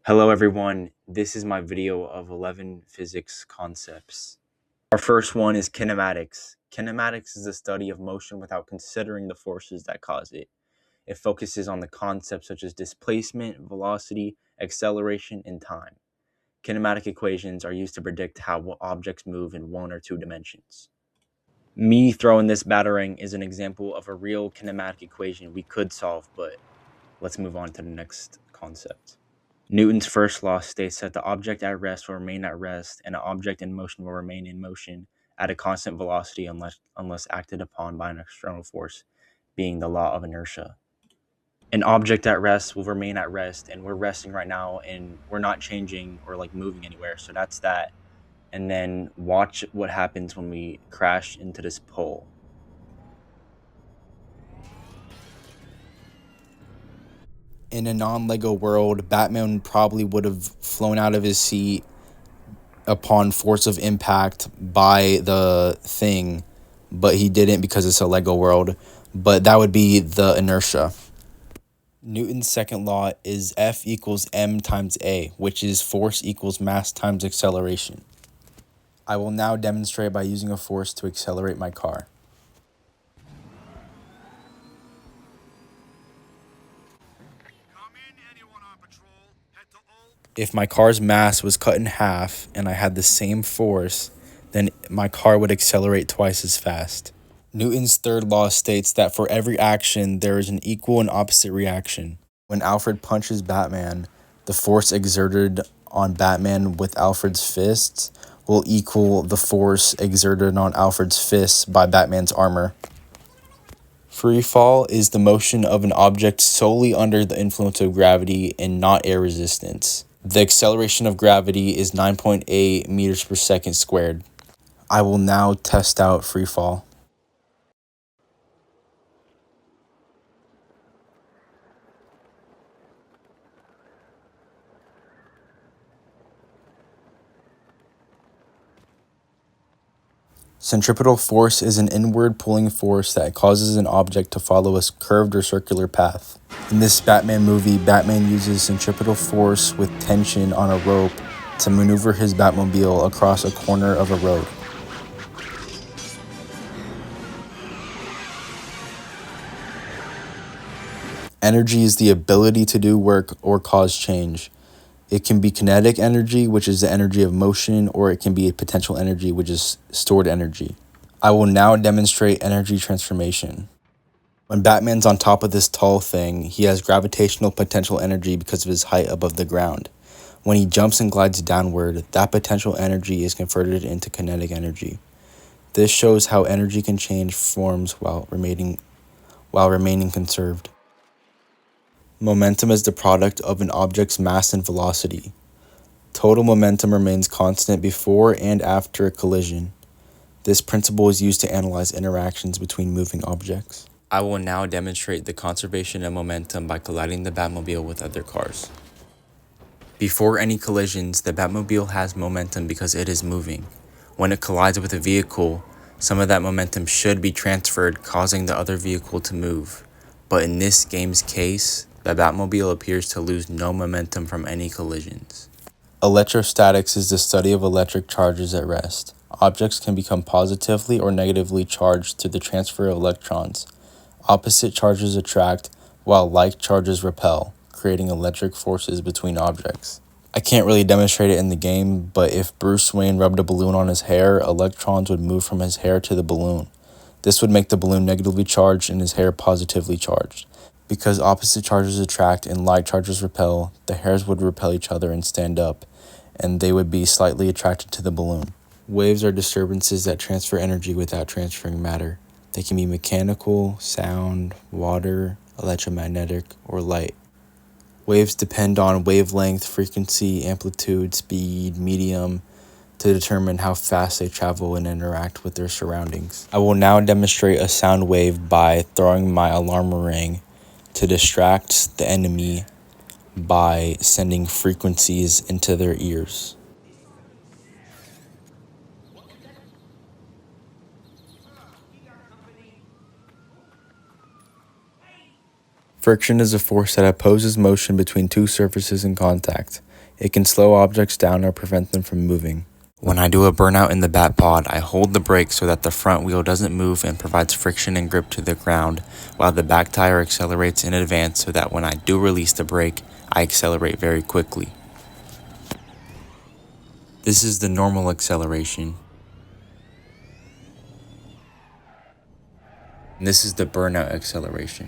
Hello everyone, this is my video of 11 physics concepts. Our first one is kinematics. Kinematics is the study of motion without considering the forces that cause it. It focuses on the concepts such as displacement, velocity, acceleration, and time. Kinematic equations are used to predict how objects move in one or two dimensions. Me throwing this batarang is an example of a real kinematic equation we could solve, but let's move on to the next concept. Newton's first law states that the object at rest will remain at rest, and an object in motion will remain in motion at a constant velocity unless acted upon by an external force, being the law of inertia. An object at rest will remain at rest, and we're resting right now, and we're not changing or moving anywhere, so that's that. And then watch what happens when we crash into this pole. In a non-Lego world, Batman probably would have flown out of his seat upon force of impact by the thing, but he didn't because it's a Lego world. But that would be the inertia. Newton's second law is F equals m times a, which is force equals mass times acceleration. I will now demonstrate by using a force to accelerate my car. If my car's mass was cut in half and I had the same force, then my car would accelerate twice as fast. Newton's third law states that for every action, there is an equal and opposite reaction. When Alfred punches Batman, the force exerted on Batman with Alfred's fists will equal the force exerted on Alfred's fists by Batman's armor. Free fall is the motion of an object solely under the influence of gravity and not air resistance. The acceleration of gravity is 9.8 meters per second squared. I will now test out free fall. Centripetal force is an inward pulling force that causes an object to follow a curved or circular path. In this Batman movie, Batman uses centripetal force with tension on a rope to maneuver his Batmobile across a corner of a road. Energy is the ability to do work or cause change. It can be kinetic energy, which is the energy of motion, or it can be potential energy, which is stored energy. I will now demonstrate energy transformation. When Batman's on top of this tall thing, he has gravitational potential energy because of his height above the ground. When he jumps and glides downward, that potential energy is converted into kinetic energy. This shows how energy can change forms while remaining conserved. Momentum is the product of an object's mass and velocity. Total momentum remains constant before and after a collision. This principle is used to analyze interactions between moving objects. I will now demonstrate the conservation of momentum by colliding the Batmobile with other cars. Before any collisions, the Batmobile has momentum because it is moving. When it collides with a vehicle, some of that momentum should be transferred, causing the other vehicle to move. But in this game's case, the Batmobile appears to lose no momentum from any collisions. Electrostatics is the study of electric charges at rest. Objects can become positively or negatively charged through the transfer of electrons. Opposite charges attract, while like charges repel, creating electric forces between objects. I can't really demonstrate it in the game, but if Bruce Wayne rubbed a balloon on his hair, electrons would move from his hair to the balloon. This would make the balloon negatively charged and his hair positively charged. Because opposite charges attract and like charges repel, the hairs would repel each other and stand up, and they would be slightly attracted to the balloon. Waves are disturbances that transfer energy without transferring matter. They can be mechanical, sound, water, electromagnetic, or light. Waves depend on wavelength, frequency, amplitude, speed, medium, to determine how fast they travel and interact with their surroundings. I will now demonstrate a sound wave by throwing my alarm ring to distract the enemy by sending frequencies into their ears. Friction is a force that opposes motion between two surfaces in contact. It can slow objects down or prevent them from moving. When I do a burnout in the bat pod, I hold the brake so that the front wheel doesn't move and provides friction and grip to the ground, while the back tire accelerates in advance so that when I do release the brake, I accelerate very quickly. This is the normal acceleration. And this is the burnout acceleration.